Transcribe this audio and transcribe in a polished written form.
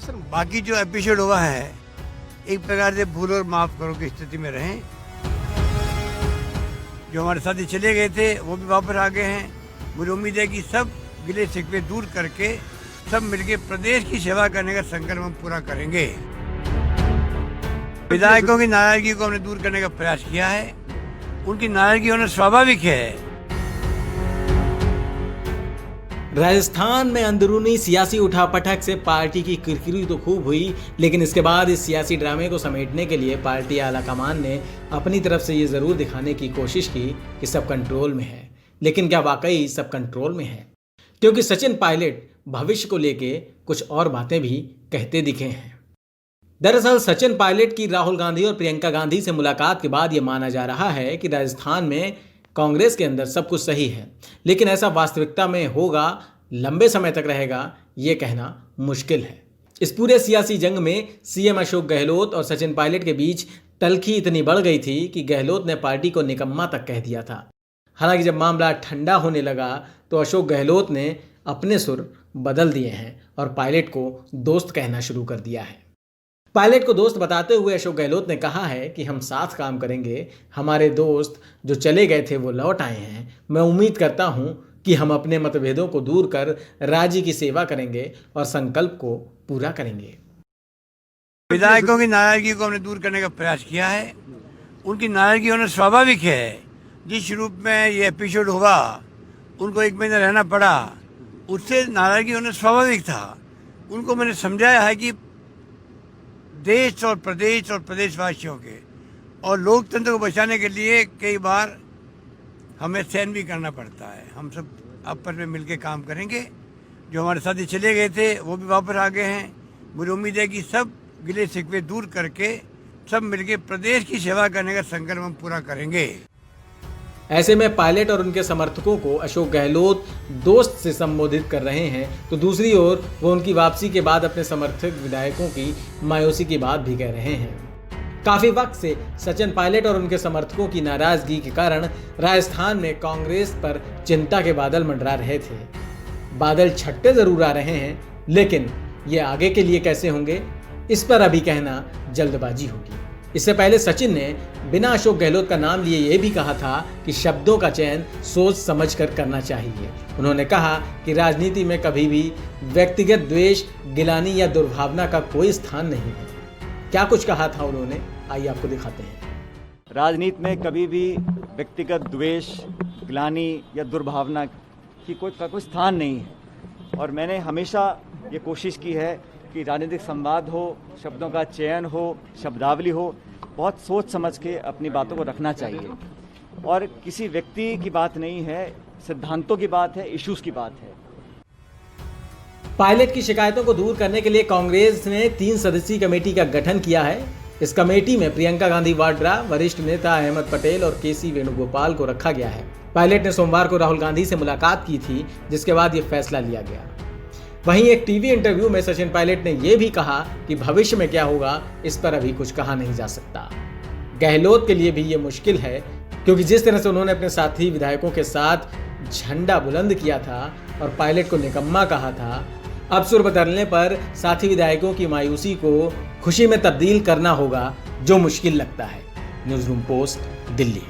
Sir. बाकी जो episode हुआ है एक प्रकार से भूल और माफ करो की स्थिति में रहें। जो हमारे साथी चले गए थे वो भी वापस आ गए हैं। मुझे उम्मीद है कि सब गिले शिकवे दूर करके सब मिलके प्रदेश की सेवा करने का संकल्प हम पूरा करेंगे। विधायकों की नाराजगी को हमने दूर करने का प्रयास किया है। उनकी नाराजगी होना स्वाभाविक है। राजस्थान में अंदरूनी सियासी उठापटक से पार्टी की किरकिरी तो खूब हुई, लेकिन इसके बाद इस सियासी ड्रामे को समेटने के लिए पार्टी आलाकमान ने अपनी तरफ से ये ज़रूर दिखाने की कोशिश की कि सब कंट्रोल में है। लेकिन क्या वाकई सब कंट्रोल में है? क्योंकि सचिन पायलट भविष्य को लेके कुछ और बातें भी कहते दिखे हैं। दरअसल सचिन पायलट की राहुल गांधी और प्रियंका गांधी से मुलाकात के बाद ये माना जा रहा है कि राजस्थान में कांग्रेस के अंदर सब कुछ सही है, लेकिन ऐसा वास्तविकता में होगा, लंबे समय तक रहेगा, ये कहना मुश्किल है। इस पूरे सियासी जंग में सीएम अशोक गहलोत और सचिन पायलट के बीच तल्खी इतनी बढ़ गई थी कि गहलोत ने पार्टी को निकम्मा तक कह दिया था। हालांकि जब मामला ठंडा होने लगा तो अशोक गहलोत ने अपने सुर बदल दिए हैं और पायलट को दोस्त कहना शुरू कर दिया है। पायलट को दोस्त बताते हुए अशोक गहलोत ने कहा है कि हम साथ काम करेंगे, हमारे दोस्त जो चले गए थे वो लौट आए हैं। मैं उम्मीद करता हूं कि हम अपने मतभेदों को दूर कर राज्य की सेवा करेंगे और संकल्प को पूरा करेंगे। विधायकों की नाराजगी को हमने दूर करने का प्रयास किया है। उनकी नाराजगी होना स्वाभाविक है। जिस रूप में ये एपिसोड हुआ, उनको एक महीना रहना पड़ा, उससे नाराजगी होना स्वाभाविक था। उनको मैंने समझाया है कि देश और प्रदेशवासियों के और लोकतंत्र को बचाने के लिए कई बार हमें सहन भी करना पड़ता है। हम सब आपस में मिलकर काम करेंगे। जो हमारे साथी चले गए थे वो भी वापस आ गए हैं। मुझे उम्मीद है कि सब गिले शिकवे दूर करके सब मिलके प्रदेश की सेवा करने का संकल्प हम पूरा करेंगे। ऐसे में पायलट और उनके समर्थकों को अशोक गहलोत दोस्त से संबोधित कर रहे हैं, तो दूसरी ओर वो उनकी वापसी के बाद अपने समर्थक विधायकों की मायूसी की बात भी कह रहे हैं। काफी वक्त से सचिन पायलट और उनके समर्थकों की नाराजगी के कारण राजस्थान में कांग्रेस पर चिंता के बादल मंडरा रहे थे। बादल छट्टे जरूर आ रहे हैं, लेकिन ये आगे के लिए कैसे होंगे, इस पर अभी कहना जल्दबाजी होगी। इससे पहले सचिन ने बिना अशोक गहलोत का नाम लिए ये भी कहा था कि शब्दों का चयन सोच समझकर करना चाहिए। उन्होंने कहा कि राजनीति में कभी भी व्यक्तिगत द्वेष, गिलानी या दुर्भावना का कोई स्थान नहीं है। क्या कुछ कहा था उन्होंने, आइए आपको दिखाते हैं। राजनीति में कभी भी व्यक्तिगत द्वेष, गिलानी या दुर्भावना की कोई स्थान नहीं है। और मैंने हमेशा ये कोशिश की है कि राजनीतिक संवाद हो, शब्दों का चयन हो, शब्दावली हो, बहुत सोच समझ के अपनी बातों को रखना चाहिए। और किसी व्यक्ति की बात नहीं है, सिद्धांतों की बात है, इश्यूज की बात है। पायलट की शिकायतों को दूर करने के लिए कांग्रेस ने 3 सदस्यीय कमेटी का गठन किया है। इस कमेटी में प्रियंका गांधी वाड्रा, वरिष्ठ नेता अहमद पटेल और केसी वेणुगोपाल को रखा गया है। पायलट ने सोमवार को राहुल गांधी से मुलाकात की थी, जिसके बाद ये फैसला लिया गया। वहीं एक टीवी इंटरव्यू में सचिन पायलट ने यह भी कहा कि भविष्य में क्या होगा इस पर अभी कुछ कहा नहीं जा सकता। गहलोत के लिए भी ये मुश्किल है, क्योंकि जिस तरह से उन्होंने अपने साथी विधायकों के साथ झंडा बुलंद किया था और पायलट को निकम्मा कहा था, अब सुर बदलने पर साथी विधायकों की मायूसी को खुशी में तब्दील करना होगा, जो मुश्किल लगता है। News room post, Delhi.